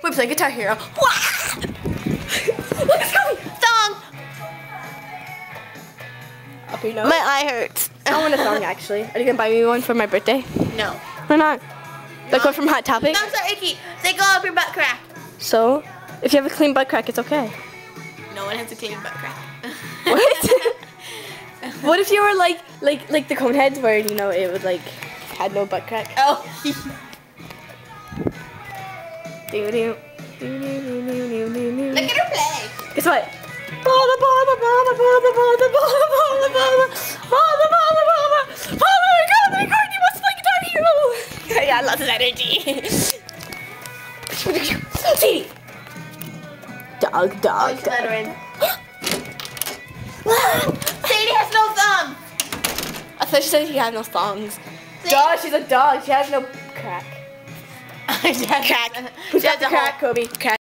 we're playing Guitar Hero. Look, it's coming. Song. Okay, no. My eye hurts. I want a song actually. Are you gonna buy me one for my birthday? No. Why not? Like one from Hot Topic? Thumbs are icky. They go up your butt crack. So, if you have a clean butt crack, it's okay. No one has a clean butt crack. What? What if you were like the Coneheads where, you know, it would like had no butt crack? Oh. Look Look at her play. Guess what? Yeah, lots of energy. See? Dog. Oh, stuttering. Sadie has no thumb. I thought she said she had no thongs. See? Dog, she's a dog. She has no crack. Crack. Who's got the crack, Kobe? Crack.